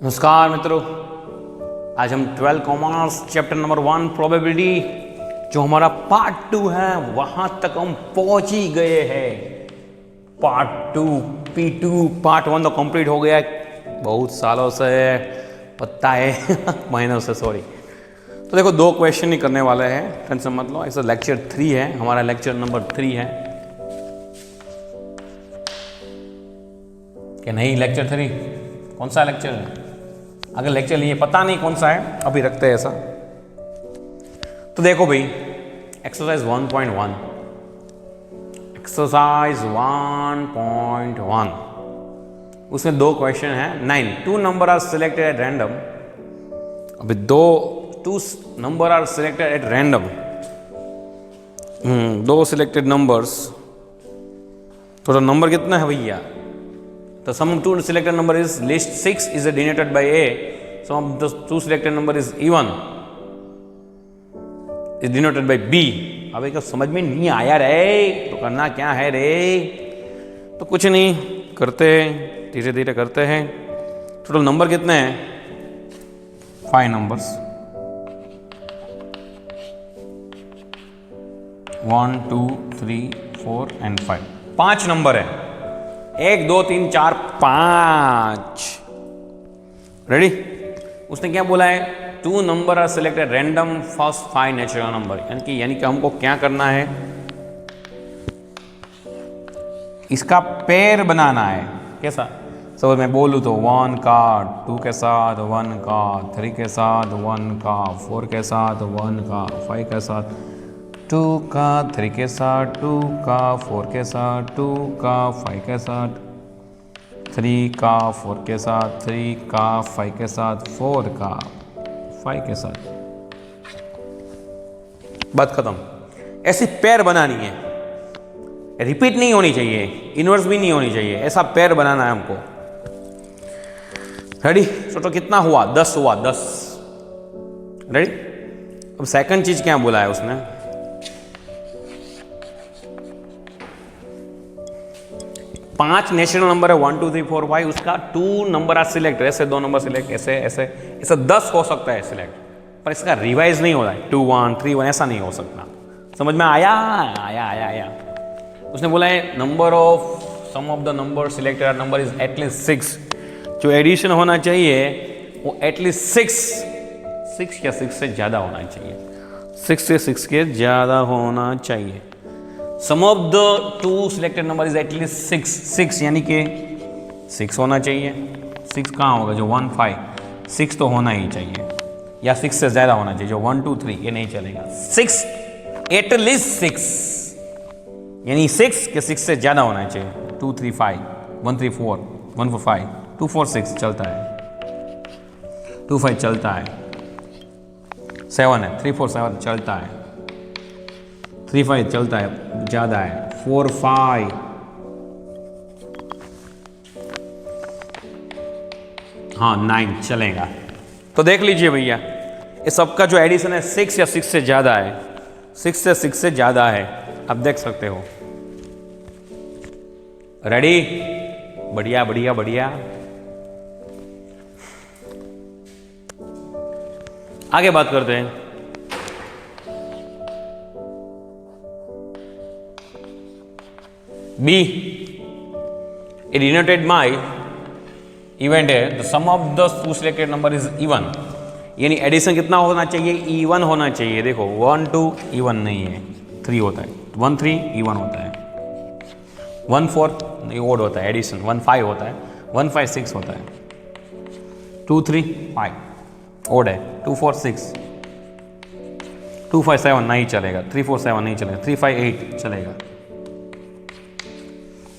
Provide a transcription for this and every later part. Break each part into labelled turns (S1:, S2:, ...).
S1: नमस्कार मित्रों, आज हम 12 कॉमर्स चैप्टर नंबर 1 प्रोबेबिलिटी जो हमारा पार्ट 2 है वहां तक हम पहुंच ही गए हैं। पार्ट 2 P2 पार्ट 1 तो कंप्लीट हो गया है बहुत सालों से, पता है महीनों से, सॉरी। तो देखो, 2 क्वेश्चन ही करने वाले हैं, टेंशन मत लो। ऐसा लेक्चर 3 है, हमारा लेक्चर नंबर 3 है कि नहीं? लेक्चर 3 कौन सा लेक्चर है? अगर लेक्चर लिए पता नहीं कौन सा है, अभी रखते हैं ऐसा। तो देखो भाई, एक्सरसाइज 1.1, एक्सरसाइज 1.1 उसमें 2 क्वेश्चन हैं। 9 2 number are selected at random. अभी 2 number are selected at random, 2 selected numbers. तो नंबर कितना है भैया? The sum of 2 selected number is list 6 is denoted by A. Sum of the 2 selected number is even is denoted by B. अब एक समझ में नहीं आया रे, तो करना क्या है रे? तो कुछ नहीं करते हैं, धीरे धीरे करते हैं। टोटल नंबर कितने हैं? 5 नंबर्स, 1 2 3 4 and 5, 5 नंबर है। 1 2 3 4 5। रेडी? उसने क्या बोला है? 2 number are selected random first 5 natural number. यानी कि हमको क्या करना है? इसका पेयर बनाना है। कैसा? सपोज मैं बोलूँ तो 1 का 2 के साथ, 1 का 3 के साथ, 1 का 4 के साथ, 1 का 5 के साथ, 2 का 3 के साथ, 2 का 4 के साथ, 2 का 5 के साथ, 3 का 4 के साथ, 3 का 5 के साथ, 4 का 5 के साथ। बात खत्म। ऐसी पेयर बनानी है, रिपीट नहीं होनी चाहिए, इनवर्स भी नहीं होनी चाहिए, ऐसा पेयर बनाना है हमको। रेडी? तो कितना हुआ? 10 हुआ, 10। रेडी? अब सेकंड चीज क्या बोला है उसने? 5 नेचुरल नंबर है, 1 2 3 4 5, उसका 2 नंबर आर सिलेक्ट, ऐसे 2 नंबर सिलेक्ट, ऐसे ऐसे ऐसे 10 हो सकता है सिलेक्ट, पर इसका रिवाइज नहीं हो रहा है। 2 1 3 1 ऐसा नहीं हो सकता। समझ में आया? आया आया आया। उसने बोला है number of sum of the number selected number is at least 6। जो एडिशन होना चाहिए वो एटलीस्ट 6 या 6 से ज़्यादा होना चाहिए, 6 से 6 के ज़्यादा होना चाहिए। Sum of the 2 selected number is at least 6 यानी कि 6 होना चाहिए। 6 कहाँ होगा? जो 1 5, 6 तो होना ही चाहिए, या 6 से ज़्यादा होना चाहिए। जो 1 2 3 ये नहीं चलेगा। 6 एटलीस्ट 6 यानी 6 के 6 से ज़्यादा होना चाहिए। 2 3 5, 1 3 4, 1 4 5, 2 4 6 चलता है, 2 5 चलता है, 7 है, 3 4 7 चलता है, 3 5 चलता है, ज़्यादा है, 4 5, हाँ 9 चलेगा। तो देख लीजिए भैया, ये सबका जो एडिशन है 6 या 6 से ज़्यादा है, 6 से 6 से ज़्यादा है। अब देख सकते हो। रेडी? बढ़िया बढ़िया बढ़िया। आगे बात करते हैं। B, it denoted by event है, the sum of the 2 selected number is even। यानी एडिशन कितना होना चाहिए? even होना चाहिए। देखो 1 2 even नहीं है, 3 होता है, 1 3 even होता है, 1 4 नहीं ओड होता है, एडिशन 1 5 होता है, 1 5 6 होता है, 2 3 5 ओड है, 2 4 6, 2 5 7 नहीं चलेगा, 3 4 7 नहीं चलेगा, 3 5 8 चलेगा,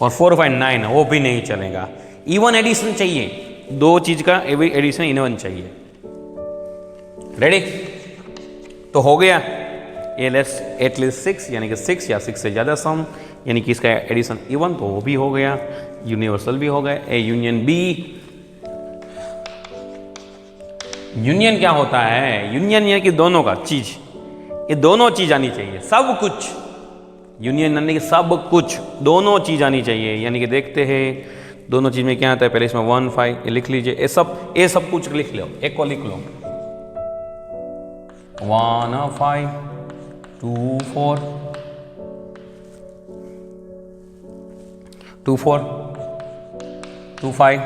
S1: और 4 5 9 वो भी नहीं चलेगा। इवन एडिशन चाहिए, 2 चीज का एडिशन इवन चाहिए। रेडी? तो हो गया ए लेस एटलीस्ट 6 यानी कि 6 या 6 से ज़्यादा सम, यानी कि इसका एडिशन इवन, तो वो भी हो गया, यूनिवर्सल भी हो गया। ए यूनियन बी। यूनियन क्या होता है? यूनियन यानी कि दोनों का चीज, ये दोनों चीज आनी चाहिए, सब कुछ। यूनियन यानी कि सब कुछ, दोनों चीज आनी चाहिए। यानी कि देखते हैं दोनों चीज में क्या आता है, पहले इसमें 1 5 ये लिख लीजिए, ये सब कुछ लिख लो, एक को लिख लो, 1 5 2 4 2 4 2 5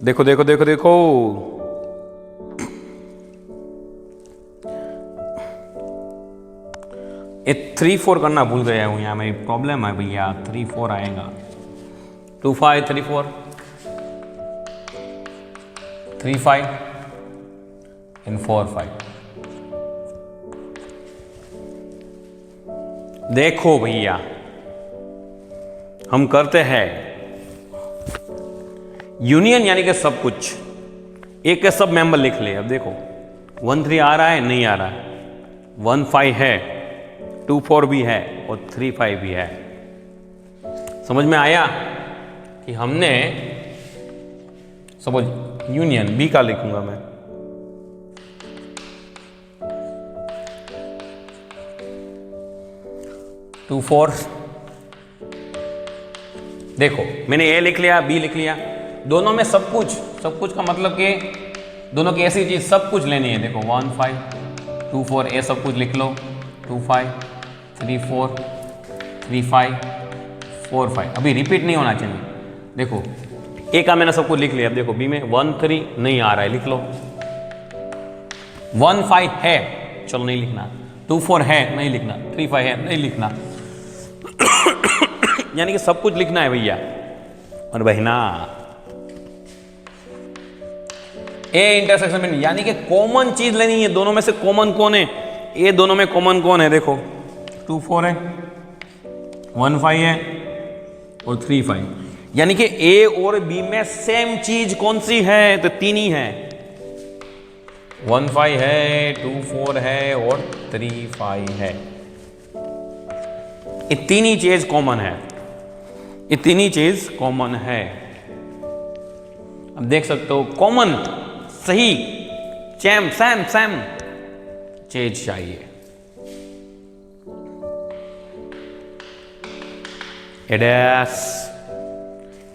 S1: देखो देखो देखो देखो, ये 3 4 करना भूल गया हूं, यहाँ मेरी प्रॉब्लम है भैया, 3 4 आएगा, 2 5 3 4 3 5 एंड 4 5। देखो भैया हम करते हैं यूनियन, यानी कि सब कुछ एक के सब मेंबर लिख ले। अब देखो 1 3 आ रहा है, नहीं आ रहा है, 1 5 है, 2 4 भी है और 3 5 भी है। समझ में आया कि हमने सपोज यूनियन बी का लिखूंगा मैं, टू फोर, देखो मैंने ए लिख लिया, बी लिख लिया, दोनों में सब कुछ का मतलब कि दोनों की ऐसी चीज सब कुछ लेनी है। देखो 1 5 2 4 ए सब कुछ लिख लो, 2 5 3 4 3 5 4 5, अभी रिपीट नहीं होना चाहिए। देखो ए का मैंने सब कुछ लिख लिया, अब देखो बी में 1 3 नहीं आ रहा है, लिख लो, 1 5 है, चलो नहीं लिखना, 2 4 है नहीं लिखना, 3 5 है नहीं लिखना यानी कि सब कुछ लिखना है भैया और बहना। ए इंटरसेक्शन में यानी कि कॉमन चीज लेनी है, दोनों में से कॉमन कौन है, ए दोनों में कॉमन कौन है, देखो 2 4 है, 1 5 है और 3 5, यानी कि ए और बी में सेम चीज कौन सी है, तो तीन ही है, 1 5 है, 2 4 है और 3 5 है, ये तीन ही चीज कॉमन है, ये तीन ही चीज कॉमन है। अब देख सकते हो कॉमन सही सेम चीज चाहिए।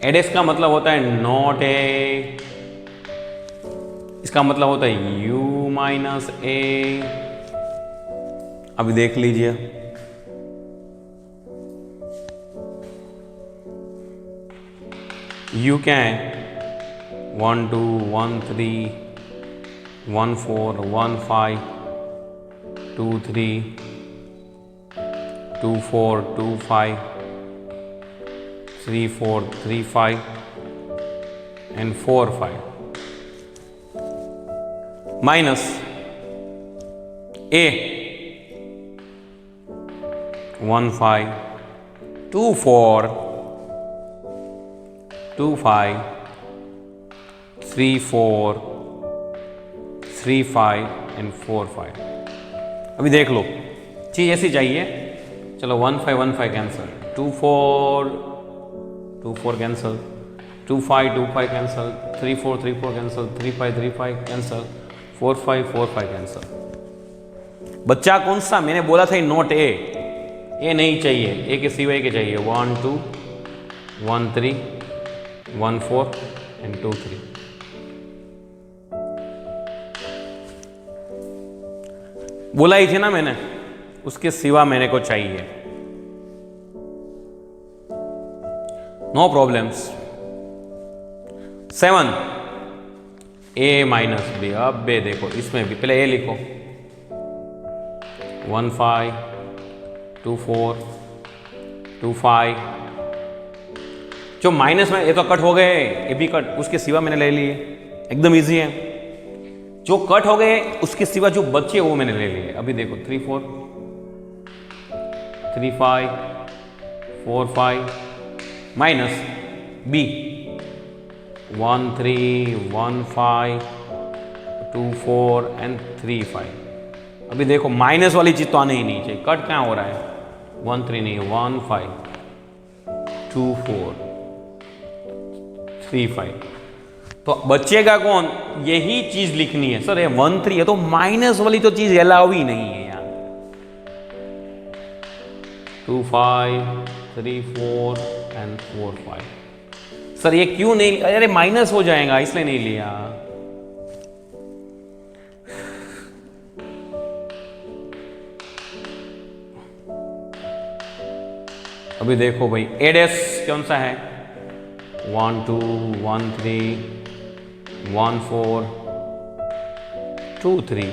S1: एडेस का मतलब होता है नॉट ए, इसका मतलब होता है u माइनस ए। अभी देख लीजिए, u क्या है, 1 2 1 3 1 4 1 5 2 3 2 4 2 5 3 4 3 5 and 4 5 minus a 1 5 2 4 2 5 3 4 3 5 and 4 5। अभी देख लो चीज ऐसी चाहिए, चलो 1 5 1 5 cancel, 2 4 2 4 cancel, 2 5 2 5 cancel, 3 4 3 4 cancel, 3 5 3 5 cancel, 4 5 4 5 cancel. बच्चा कौन सा, मैंने बोला था नोट ए नहीं चाहिए, ए के सिवाय के चाहिए, 1 2 1 3 1 4 and 2 3। बोला ही थी ना मैंने, उसके सिवा मेरे को चाहिए, नो प्रॉब्लम्स। 7 ए माइनस बी, अब बे देखो इसमें भी पहले ए लिखो, 1 5 2 4 2 5, जो माइनस में ये तो कट हो गए, ये भी कट, उसके सिवा मैंने ले लिए, एकदम इजी है। जो कट हो गए उसके सिवा जो बचे वो मैंने ले लिए। अभी देखो 3 4 3 5 4 5 माइनस बी 1 3 1 5 2 4 एंड 3 5। अभी देखो माइनस वाली चीज तो आने ही नहीं चाहिए, कट क्या हो रहा है, 1 3 नहीं, 1 5 2 4 3 5। तो बचेगा कौन, यही चीज लिखनी है सर। ये 1 3 है तो माइनस वाली तो चीज अलाउ ही नहीं है यार। 2 5 3 4 एंड 4 5। सर ये क्यों नहीं, अरे माइनस हो जाएगा इसलिए नहीं लिया। अभी देखो भाई एडेस कौन सा है, 1 2 1 3 1 4 2 3।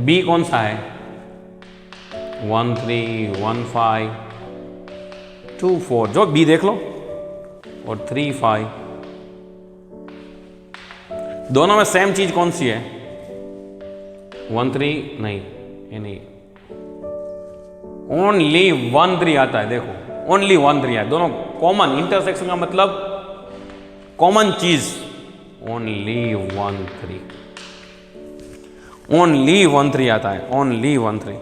S1: बी कौन सा है, 1 3 1 5 2 4, जो बी देख लो, और 3 5। दोनों में सेम चीज कौन सी है, 1 3 नहीं, ये नहीं, ओनली 1 3 आता है। देखो ओनली 1 3 है, दोनों कॉमन, इंटरसेक्शन का मतलब कॉमन चीज, ओनली 1 3, ओनली 1 3 आता है, ओनली 1 3।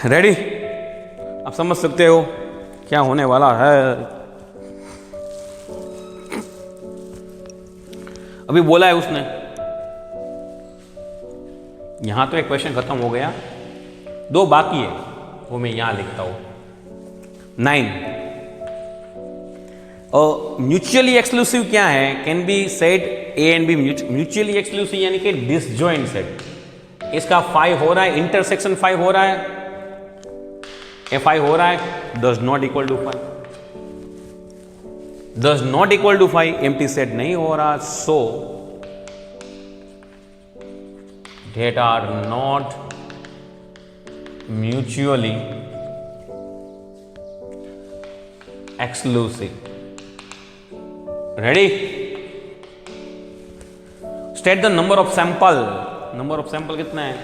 S1: रेडी, आप समझ सकते हो क्या होने वाला है। अभी बोला है उसने, यहां तो एक क्वेश्चन खत्म हो गया, 2 बाकी है, वो मैं यहां लिखता हूं। 9, म्यूचुअली एक्सक्लूसिव क्या है, can be set A and B mutually exclusive यानी कि डिसजॉइंट सेट। इसका 5 हो रहा है, इंटरसेक्शन 5 हो रहा है, ए 5 हो रहा है, does not equal to 5, does not equal to 5, empty set नहीं हो रहा, सो that are not mutually exclusive. Ready? State the number of sample. Number of sample कितना है,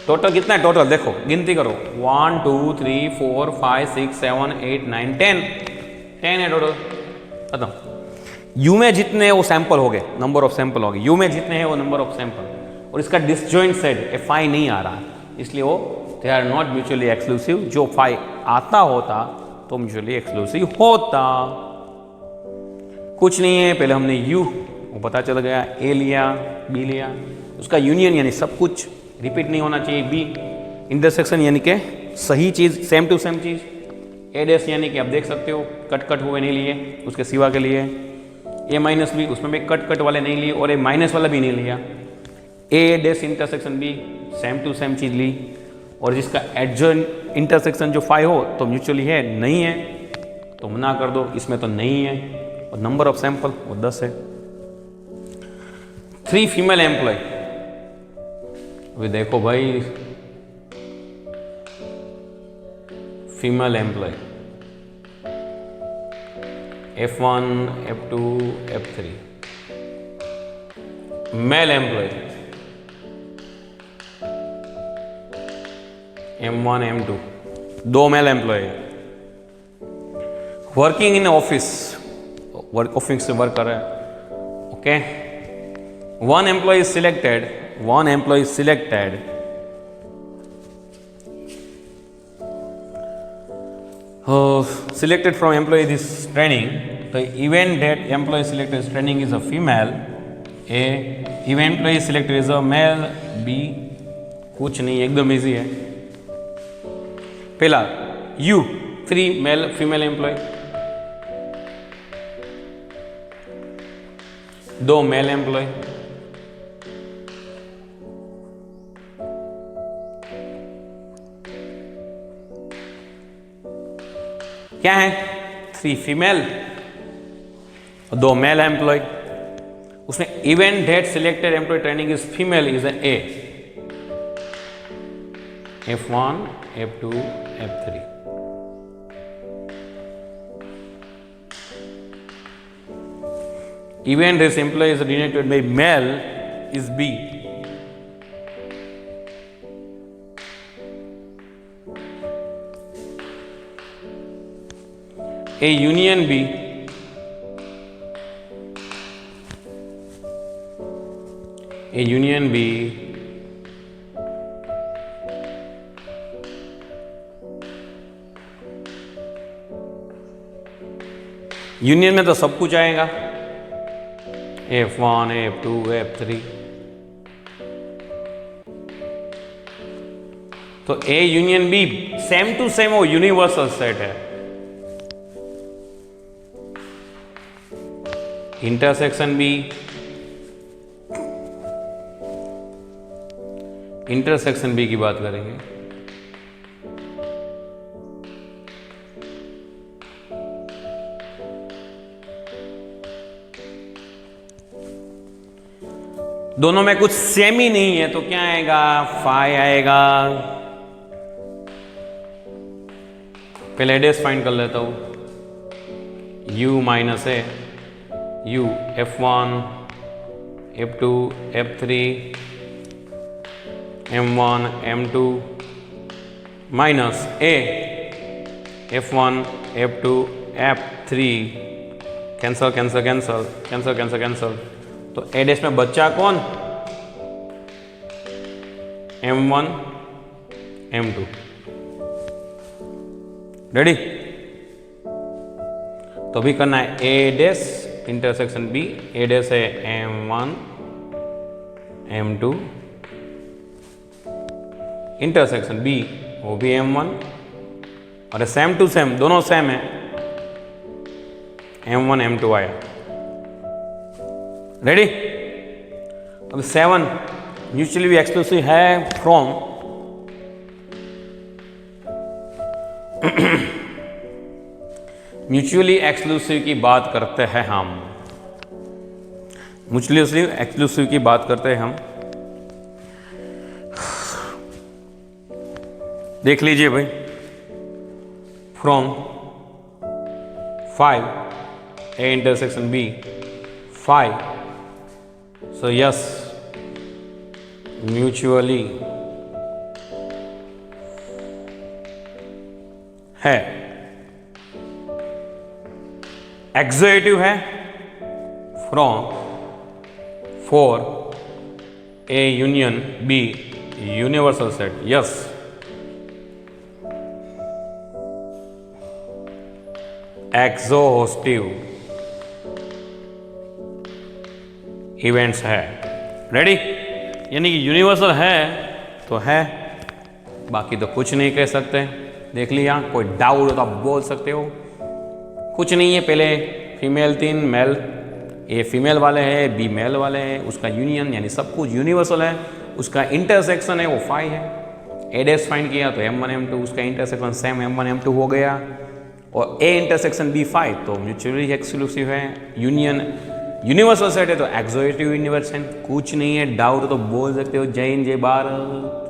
S1: टोटल कितना है, टोटल देखो गिनती करो, 1 2 3 4 5 6 7 8 9 10 10 है टोटल, खत्म। यू में जितने हैं वो सैंपल हो गए, नंबर ऑफ सैंपल हो गए, यू में जितने हैं वो नंबर ऑफ सैंपल, और इसका डिसजॉइंट सेट FI नहीं आ रहा, इसलिए वो they are not mutually exclusive. जो 5 आता होता तो म्यूचुअली एक्सक्लूसिव होता। कुछ नहीं है, पहले हमने यू, वो पता चल गया, ए लिया बी लिया, उसका यूनियन यानी सब कुछ रिपीट नहीं होना चाहिए, बी इंटरसेक्शन यानी कि सही चीज, सेम टू सेम चीज, ए डैश यानी कि आप देख सकते हो कट कट हुए नहीं लिए, उसके सिवा के लिए, ए माइनस बी उसमें भी कट कट वाले नहीं लिए और ए माइनस वाला भी नहीं लिया, A dash intersection B same to same चीज ली, और जिसका एडजॉइंट इंटरसेक्शन जो 5 हो तो म्यूचुअली है, नहीं है तो मना कर दो, इसमें तो नहीं है, और नंबर ऑफ सैंपल वो 10 है। 3 फीमेल एम्प्लॉय, अभी देखो भाई female employee F1 F2 F3, male employee M1 M2, 2 male employee, working in office, office से वर्क कर रहा है, okay. 1 employee selected, 1 employee selected, selected from employee this training. The event that employee selected is training is a female. A event employee selected is a male. B कुछ नहीं, एकदम easy है। पहला U 3 male female employee, 2 male employee, क्या है 3 female और 2 male employee, उसमें event date selected employee training is female is A, F1 F2 F3। Event this employee is denoted by male is B. A union B A union B union में तो सब कुछ आएगा, F1, F2, F3। तो A union B same to same वो universal set है। Intersection B, intersection B की बात करेंगे। दोनों में कुछ सेम ही नहीं है तो क्या आएगा, फाई आएगा। पहले एडेस फाइंड कर लेता हूं, u माइनस है u F1, F2, F3, M1, M2 minus a F1, F2, F3, cancel cancel cancel cancel cancel cancel. तो एडेस में बच्चा कौन, M1, M2। रेडी? तो भी करना है ए डेस इंटरसेक्शन बी। ए डेस है M1, M2, इंटरसेक्शन बी वो भी M1 और सेम टू सेम, दोनों सेम है, M1, M2 आया। रेडी? अब 7 म्यूचुअली एक्सक्लूसिव है फ्रॉम म्यूचुअली एक्सक्लूसिव की बात करते हैं हम, म्यूचुअली एक्सक्लूसिव की बात करते हैं हम। देख लीजिए भाई, from 5 A intersection B 5, so yes mutually है, एक्सोएटिव है from 4 A union B universal set, yes. Exhaustive events है। रेडी? यानी कि यूनिवर्सल है तो है, बाकी तो कुछ नहीं कह सकते। देख लिया? कोई डाउट हो तो आप बोल सकते हो। कुछ नहीं है, पहले फीमेल 3 मेल, ए फीमेल वाले हैं, बी मेल वाले हैं, उसका यूनियन यानी सब कुछ यूनिवर्सल है। उसका इंटरसेक्शन है वो 5 है। ए डैश फाइंड किया तो M1, M2, उसका इंटरसेक्शन सेम M1, M2 हो गया। और ए इंटरसेक्शन बी 5 तो म्यूचुअली एक्सक्लूसिव है। यूनियन यूनिवर्सल सेट है तो एक्सोएटिव यूनिवर्स है। कुछ नहीं है, डाउट तो बोल सकते हो। जय हिंद, जय भारत।